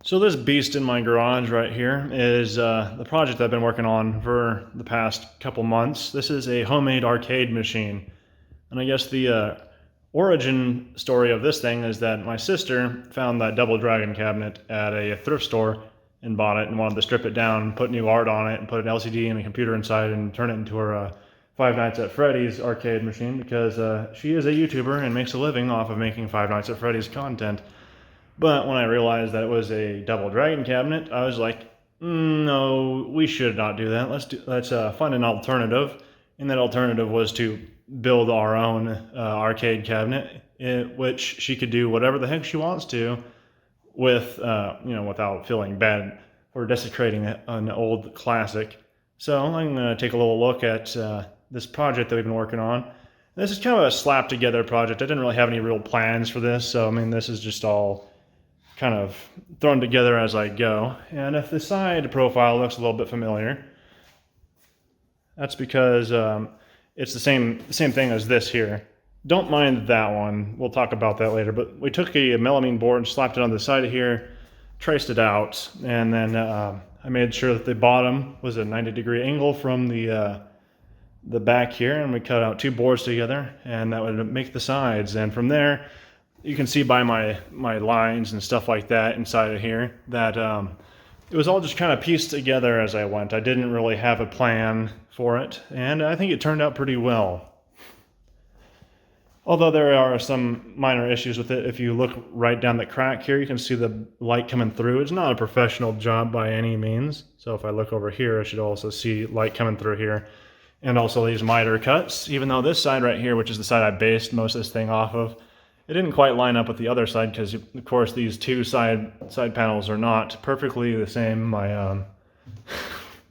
So this beast in my garage right here is the project I've been working on for the past couple months. This is a homemade arcade machine. And I guess the origin story of this thing is that my sister found that Double Dragon cabinet at a thrift store and bought it and wanted to strip it down, put new art on it, and put an LCD and a computer inside and turn it into her Five Nights at Freddy's arcade machine because she is a YouTuber and makes a living off of making Five Nights at Freddy's content. But when I realized that it was a Double Dragon cabinet, I was like, no, we should not do that. Let's find an alternative. And that alternative was to build our own arcade cabinet, which she could do whatever the heck she wants to with, without feeling bad for desecrating an old classic. So I'm going to take a little look at this project that we've been working on. This is kind of a slap together project. I didn't really have any real plans for this, so I mean, this is just all kind of thrown together as I go. And if the side profile looks a little bit familiar, that's because it's the same thing as this here. Don't mind that one. We'll talk about that later. But we took a melamine board and slapped it on the side of here, traced it out, and then I made sure that the bottom was a 90-degree angle from the back here, and we cut out two boards together, and that would make the sides. And from there, you can see by my lines and stuff like that inside of here that it was all just kind of pieced together as I went. I didn't really have a plan for it, and I think it turned out pretty well. Although there are some minor issues with it. If you look right down the crack here, you can see the light coming through. It's not a professional job by any means. So if I look over here, I should also see light coming through here. And also these miter cuts, even though this side right here, which is the side I based most of this thing off of, it didn't quite line up with the other side because, of course, these two side panels are not perfectly the same.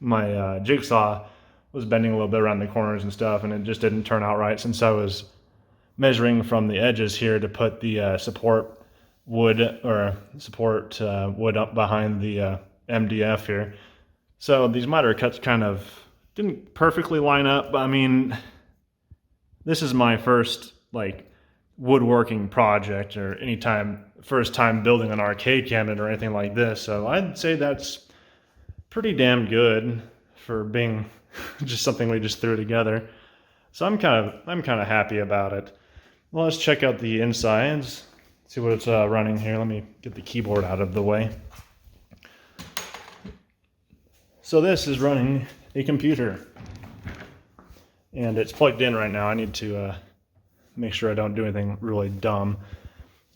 My jigsaw was bending a little bit around the corners and stuff, and it just didn't turn out right since I was measuring from the edges here to put the support wood up behind the MDF here. So these miter cuts kind of didn't perfectly line up, but I mean, this is my first woodworking project or first time building an arcade cabinet or anything like this, so I'd say that's pretty damn good for being just something we just threw together. So I'm kind of happy about it. Well, let's check out the insides, see what it's running here. Let me get the keyboard out of the way. So this is running a computer, and it's plugged in right now. I need to make sure I don't do anything really dumb.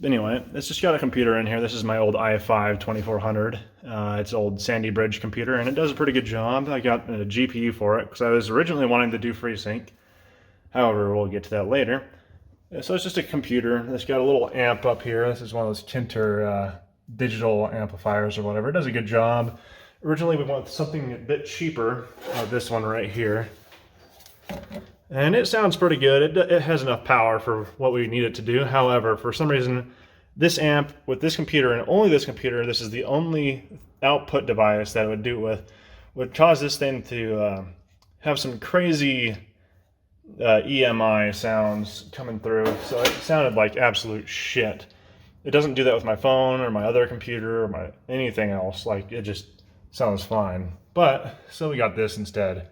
Anyway, it's just got a computer in here. This is my old i5 2400. It's an old Sandy Bridge computer, and it does a pretty good job. I got a GPU for it because I was originally wanting to do FreeSync. However, we'll get to that later. So it's just a computer. It's got a little amp up here. This is one of those Kinter digital amplifiers or whatever. It does a good job. Originally, we went with something a bit cheaper. This one right here. And it sounds pretty good. It has enough power for what we need it to do. However, for some reason, this amp with this computer and only this computer, this is the only output device that it would do it with, would cause this thing to have some crazy EMI sounds coming through. So it sounded like absolute shit. It doesn't do that with my phone or my other computer or anything else. Like, it just sounds fine. But so we got this instead.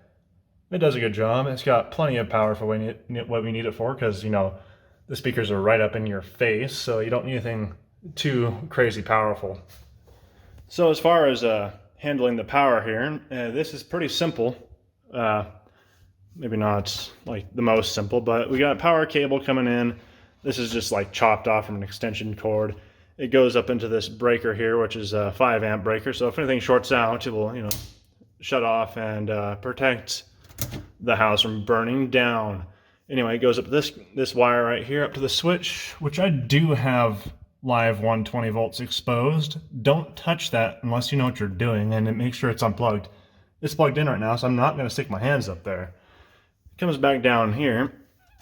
It does a good job. It's got plenty of power for what we need it for, because, you know, the speakers are right up in your face, so you don't need anything too crazy powerful. So as far as handling the power here, this is pretty simple. Maybe not like the most simple, but we got a power cable coming in. This is just like chopped off from an extension cord. It goes up into this breaker here, which is a 5 amp breaker. So if anything shorts out, it will, shut off and protect the house from burning down. Anyway, it goes up this wire right here up to the switch, which I do have live 120 volts exposed. Don't touch that unless you know what you're doing, and make sure it's unplugged. It's plugged in right now, so I'm not going to stick my hands up there. It comes back down here,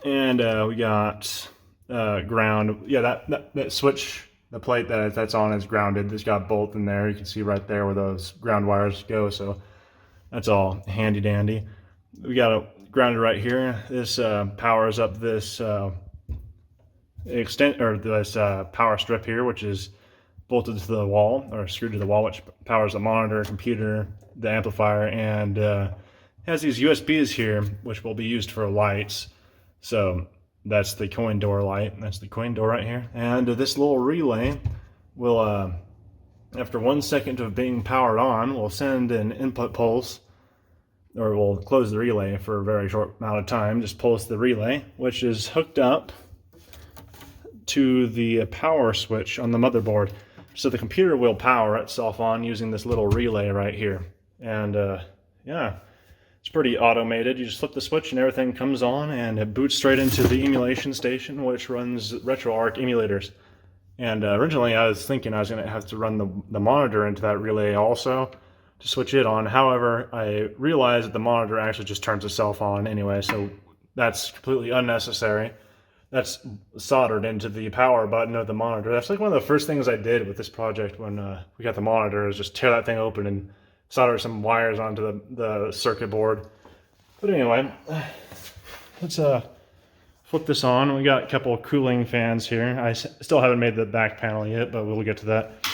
and we got ground. Yeah, that switch, the plate that's on is grounded. It's got a bolt in there. You can see right there where those ground wires go, so that's all handy dandy. We got it grounded right here. This powers up this this power strip here, which is bolted to the wall, or screwed to the wall, which powers the monitor, computer, the amplifier, and has these USBs here, which will be used for lights. So that's the coin door light. That's the coin door right here. And this little relay will, after 1 second of being powered on, will send an input pulse, or we'll close the relay for a very short amount of time, just pulse the relay, which is hooked up to the power switch on the motherboard. So the computer will power itself on using this little relay right here. And yeah, it's pretty automated. You just flip the switch and everything comes on, and it boots straight into the emulation station, which runs RetroArch emulators. And originally I was thinking I was going to have to run the monitor into that relay also to switch it on. However, I realized that the monitor actually just turns itself on anyway, so that's completely unnecessary. That's soldered into the power button of the monitor. That's like one of the first things I did with this project when we got the monitor, is just tear that thing open and solder some wires onto the circuit board. But anyway, let's flip this on. We got a couple of cooling fans here. I still haven't made the back panel yet, but we'll get to that.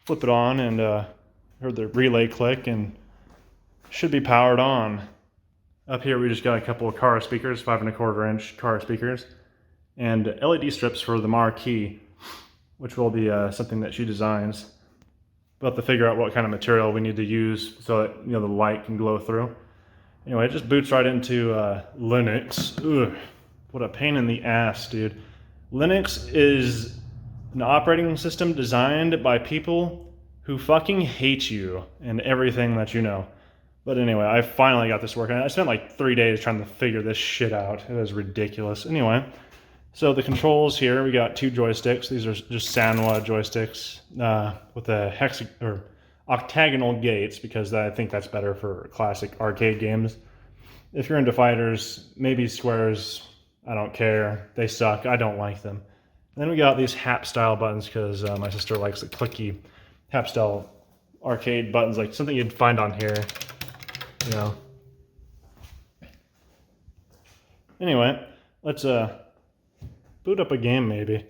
Flip it on, and heard the relay click, and should be powered on. Up here we just got a couple of car speakers, 5¼ inch car speakers, and LED strips for the marquee, which will be something that she designs. We'll have to figure out what kind of material we need to use so that the light can glow through. Anyway, it just boots right into Linux. Ugh, what a pain in the ass, dude. Linux is an operating system designed by people who fucking hate you and everything that you know. But anyway, I finally got this working. I spent like 3 days trying to figure this shit out. It was ridiculous. Anyway, so the controls here, we got 2 joysticks. These are just Sanwa joysticks with a octagonal gates, because I think that's better for classic arcade games. If you're into fighters, maybe squares, I don't care. They suck. I don't like them. And then we got these HAP style buttons, because my sister likes the clicky HAP style arcade buttons, like something you'd find on here, Anyway, let's boot up a game maybe.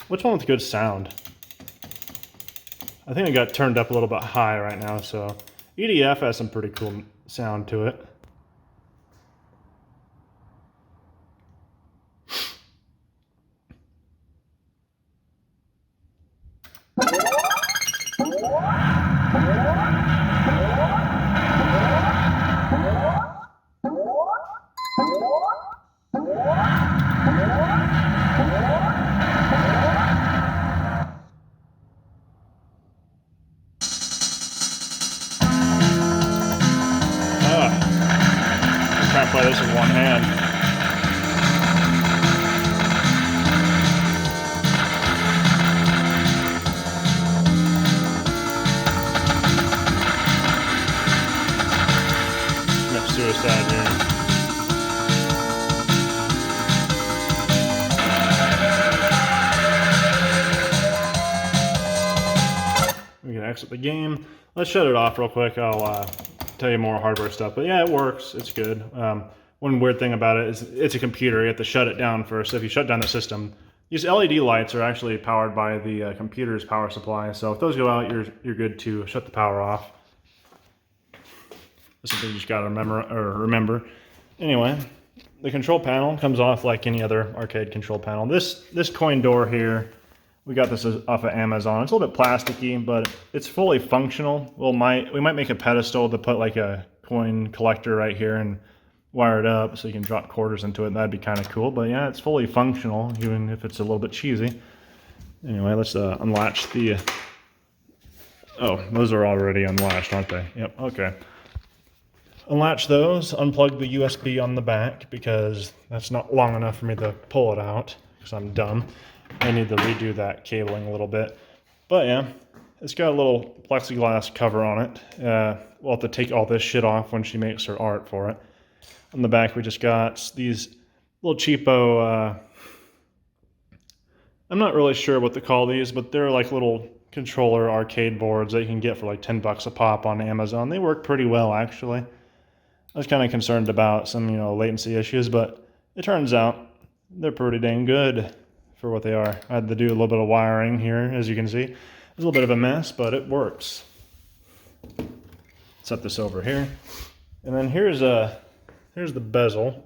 Which one with good sound? I think I got turned up a little bit high right now, so EDF has some pretty cool sound to it. Can't play this with one hand. Commit suicide here. We can exit the game. Let's shut it off real quick. I'll tell you more hardware stuff, but yeah, it works. It's good. One weird thing about it is it's a computer. You have to shut it down first. So if you shut down the system, these LED lights are actually powered by the computer's power supply. So if those go out, you're good to shut the power off. That's something you just gotta remember. Anyway, the control panel comes off like any other arcade control panel. This coin door here, we got this off of Amazon. It's a little bit plasticky, but it's fully functional. We might make a pedestal to put like a coin collector right here and wire it up so you can drop quarters into it. That'd be kind of cool. But yeah, it's fully functional, even if it's a little bit cheesy. Anyway, let's unlatch the... Oh, those are already unlatched, aren't they? Yep, okay. Unlatch those, unplug the USB on the back, because that's not long enough for me to pull it out, because I'm dumb. I need to redo that cabling a little bit. But yeah, it's got a little plexiglass cover on it. We'll have to take all this shit off when she makes her art for it. On the back we just got these little cheapo, I'm not really sure what to call these, but they're like little controller arcade boards that you can get for like 10 bucks a pop on Amazon. They work pretty well, actually. I was kind of concerned about some, latency issues, but it turns out they're pretty dang good for what they are. I had to do a little bit of wiring here, as you can see. It's a little bit of a mess, but it works. Set this over here. And then here's the bezel.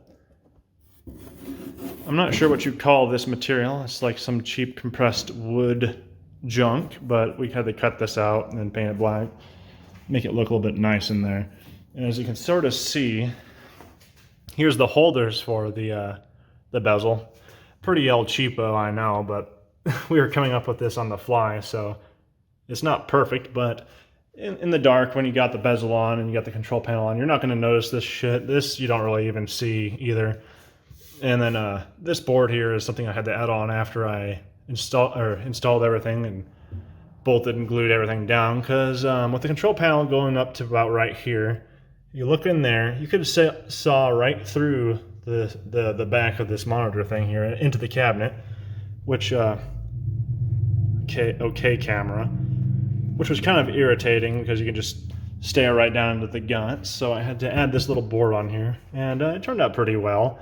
I'm not sure what you call this material. It's like some cheap compressed wood junk, but we had to cut this out and then paint it black. Make it look a little bit nice in there. And as you can sort of see, here's the holders for the bezel. Pretty El Cheapo, I know, but we were coming up with this on the fly, so it's not perfect, but in the dark, when you got the bezel on and you got the control panel on, you're not going to notice this shit. This you don't really even see either. And then this board here is something I had to add on after I installed everything and bolted and glued everything down, because with the control panel going up to about right here, you look in there, you could saw right through the back of this monitor thing here into the cabinet, which okay camera, which was kind of irritating because you can just stare right down into the guts. So I had to add this little board on here, and it turned out pretty well.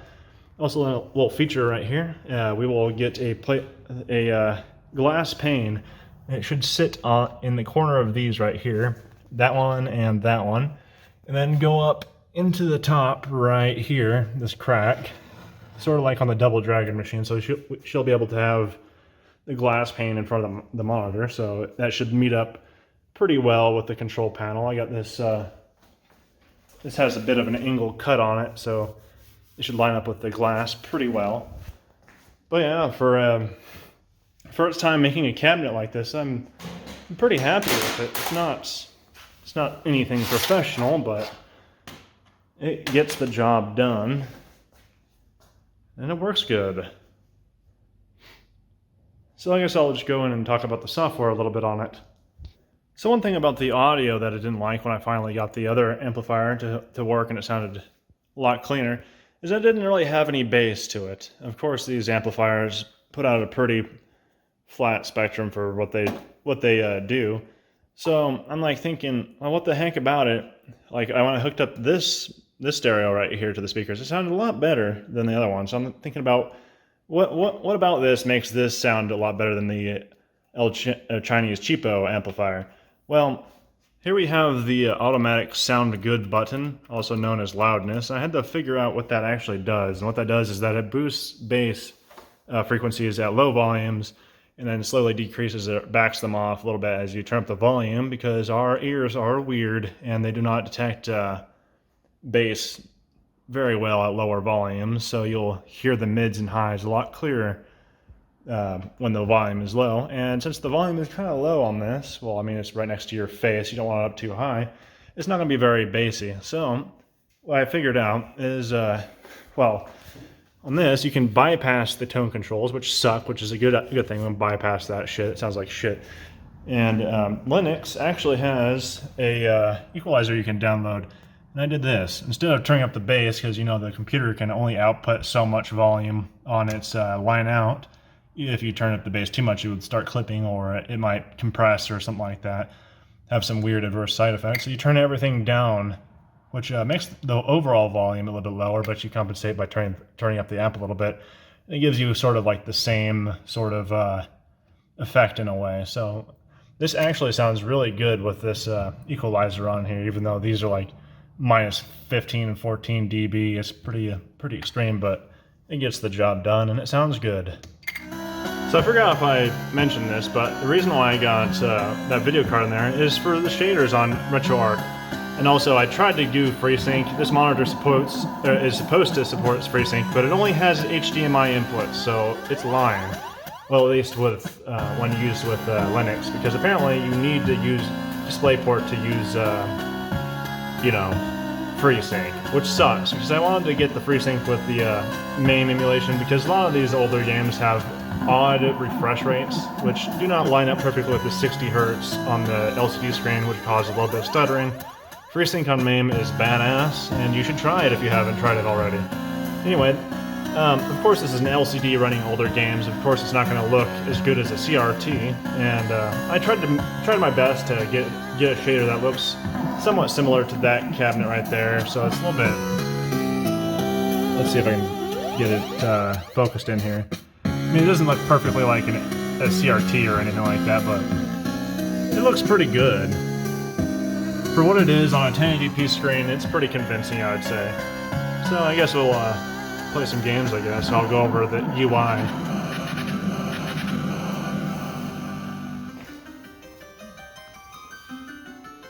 Also, a little feature right here, we will get a glass pane. It should sit in the corner of these right here, that one and that one, and then go up into the top right here, this crack, sort of like on the Double Dragon machine. So she'll be able to have the glass pane in front of the monitor, so that should meet up pretty well with the control panel. I got this, this has a bit of an angle cut on it, so it should line up with the glass pretty well. But yeah, for first time making a cabinet like this, I'm pretty happy with it. It's not anything professional, but it gets the job done, and it works good. So I guess I'll just go in and talk about the software a little bit on it. So one thing about the audio that I didn't like when I finally got the other amplifier to work and it sounded a lot cleaner is that it didn't really have any bass to it. Of course, these amplifiers put out a pretty flat spectrum for what they do. So I'm like thinking, well, what the heck about it? Like when I hooked up this stereo right here to the speakers, it sounded a lot better than the other one. So I'm thinking about what about this makes this sound a lot better than the Chinese cheapo amplifier? Well, here we have the automatic sound good button, also known as loudness. I had to figure out what that actually does, and what that does is that it boosts bass frequencies at low volumes and then slowly decreases it, backs them off a little bit as you turn up the volume, because our ears are weird and they do not detect bass very well at lower volumes, so you'll hear the mids and highs a lot clearer when the volume is low. And since the volume is kind of low on this, well, I mean, it's right next to your face, you don't want it up too high, it's not going to be very bassy. So what I figured out is, well, on this you can bypass the tone controls, which suck, which is a good thing. When bypass that shit, it sounds like shit. And Linux actually has a equalizer you can download. And I did this. Instead of turning up the bass, because you know the computer can only output so much volume on its line out. If you turn up the bass too much, it would start clipping, or it might compress or something like that. Have some weird adverse side effects. So you turn everything down, which makes the overall volume a little bit lower, but you compensate by turning up the amp a little bit. It gives you sort of like the same sort of effect in a way. So this actually sounds really good with this equalizer on here, even though these are like minus 15 and 14 dB. It's pretty extreme, but it gets the job done and it sounds good. So I forgot if I mentioned this, but the reason why I got that video card in there is for the shaders on RetroArch. And also I tried to do FreeSync. This monitor is supposed to support FreeSync, but it only has HDMI inputs, so it's lying. Well, at least with when used with Linux, because apparently you need to use DisplayPort to use, you know, FreeSync, which sucks, because I wanted to get the FreeSync with the MAME emulation, because a lot of these older games have odd refresh rates, which do not line up perfectly with the 60 Hertz on the LCD screen, which causes a little bit of stuttering. FreeSync on MAME is badass, and you should try it if you haven't tried it already. Anyway, of course this is an LCD running older games. Of course it's not going to look as good as a CRT, and I tried my best to get a shader that looks somewhat similar to that cabinet right there. So it's a little bit. Let's see if I can get it focused in here. I mean, it doesn't look perfectly like a CRT or anything like that, but it looks pretty good. For what it is on a 1080p screen, it's pretty convincing, I would say. So I guess we'll play some games, I guess. I'll go over the UI.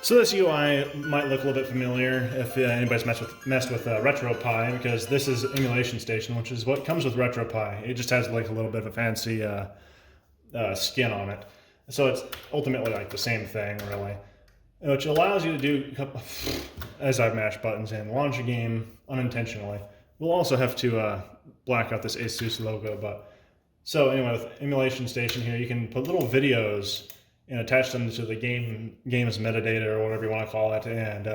So this UI might look a little bit familiar if anybody's messed with RetroPie, because this is Emulation Station, which is what comes with RetroPie. It just has like a little bit of a fancy skin on it. So it's ultimately like the same thing, really, which allows you to do, as I've mashed buttons in, launch a game unintentionally. We'll also have to black out this ASUS logo, but so anyway, with Emulation Station here, you can put little videos and attach them to the game's metadata or whatever you want to call it, and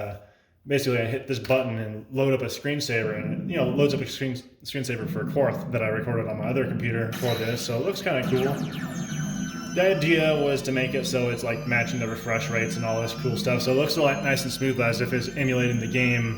basically I hit this button and load up a screensaver, and it loads up a screensaver for Korth that I recorded on my other computer for this, so it looks kind of cool. The idea was to make it so it's like matching the refresh rates and all this cool stuff, so it looks nice and smooth as if it's emulating the game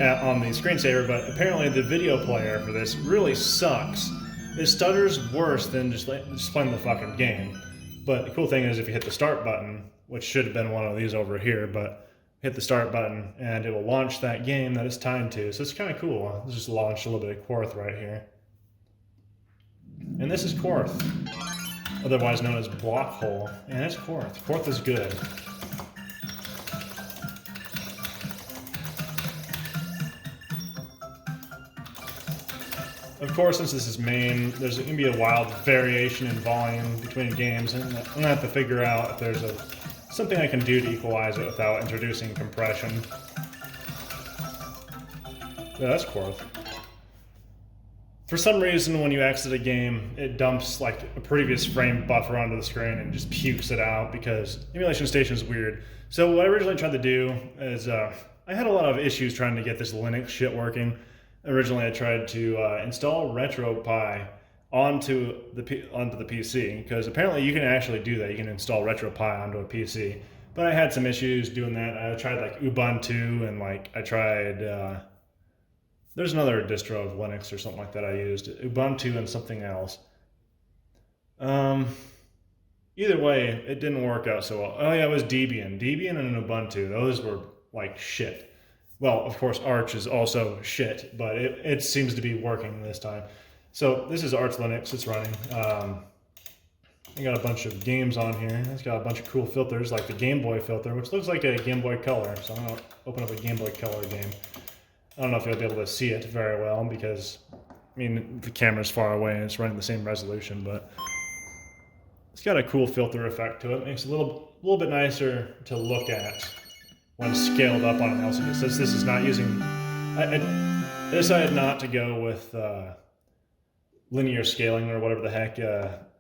on the screensaver, but apparently the video player for this really sucks. It stutters worse than just playing the fucking game. But the cool thing is if you hit the start button, which should have been one of these over here, but hit the start button and it will launch that game that it's timed to. So it's kind of cool. Let's just launch a little bit of Korth right here. And this is Korth, otherwise known as Block Hole. And it's Korth. Korth is good. Of course, since this is MAME, there's going to be a wild variation in volume between games, and I'm going to have to figure out if there's something I can do to equalize it without introducing compression. Yeah, that's Korth. For some reason, when you exit a game, it dumps like a previous frame buffer onto the screen and just pukes it out because Emulation Station is weird. So what I originally tried to do is, I had a lot of issues trying to get this Linux shit working. Originally, I tried to install RetroPie onto the PC, because apparently you can actually do that. You can install RetroPie onto a PC. But I had some issues doing that. I tried like Ubuntu, and like I tried, there's another distro of Linux or something like that I used. Ubuntu and something else. Either way, it didn't work out so well. Oh yeah, it was Debian. Debian and Ubuntu, those were like shit. Well, of course, Arch is also shit, but it seems to be working this time. So this is Arch Linux. It's running. I got a bunch of games on here. It's got a bunch of cool filters, like the Game Boy filter, which looks like a Game Boy Color. So I'm going to open up a Game Boy Color game. I don't know if you'll be able to see it very well because, I mean, the camera's far away and it's running the same resolution, but it's got a cool filter effect to it. It makes it a little bit nicer to look at when scaled up on an LCD. Since this is not using, I decided not to go with linear scaling or whatever the heck,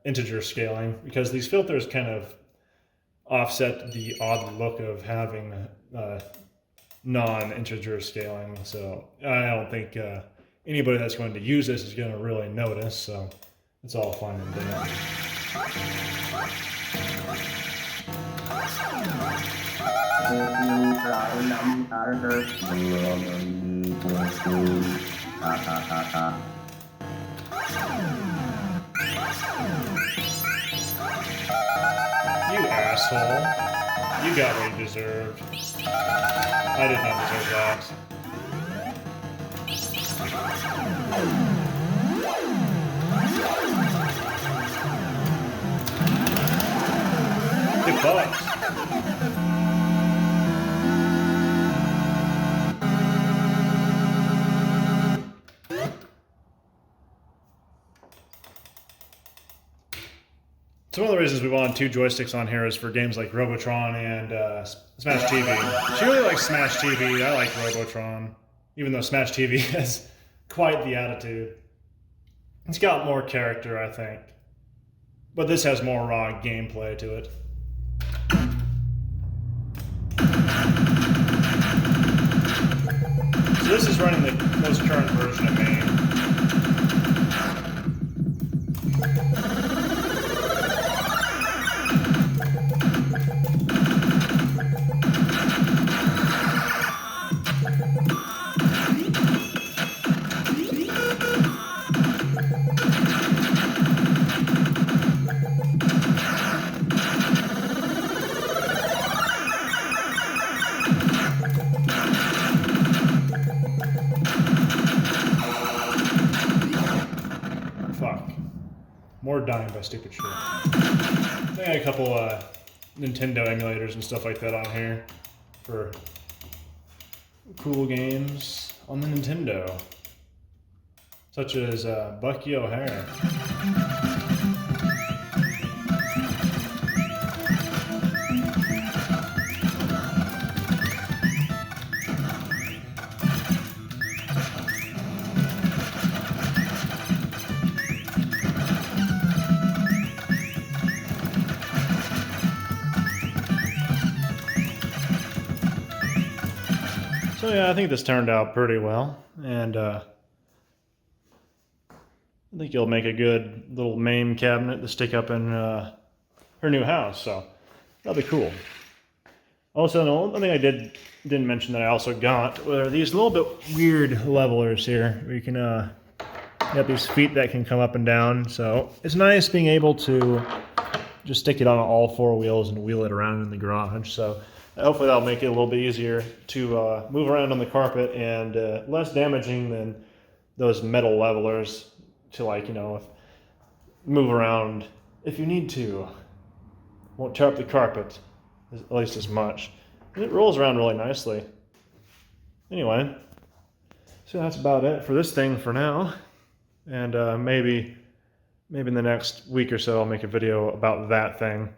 integer scaling, because these filters kind of offset the odd look of having non-integer scaling. So I don't think anybody that's going to use this is going to really notice. So it's all fine and dandy. You asshole. You got what you deserved. I did not deserve that. Good bucks. So one of the reasons we wanted two joysticks on here is for games like Robotron and Smash TV. She really likes Smash TV. I like Robotron, even though Smash TV has quite the attitude. It's got more character, I think. But this has more raw gameplay to it. So this is running the most current version of MAME. More dying by stupid shit. I got a couple Nintendo emulators and stuff like that on here for cool games on the Nintendo, such as Bucky O'Hare. So yeah, I think this turned out pretty well, and I think you'll make a good little MAME cabinet to stick up in her new house, so that'll be cool. Also, the one thing I didn't mention that I also got were these little bit weird levelers here, where you can got these feet that can come up and down, so it's nice being able to just stick it on all four wheels and wheel it around in the garage. So hopefully that'll make it a little bit easier to move around on the carpet and less damaging than those metal levelers to, like, you know, move around if you need to. Won't tear up the carpet at least as much. And it rolls around really nicely. Anyway, so that's about it for this thing for now. And maybe in the next week or so I'll make a video about that thing.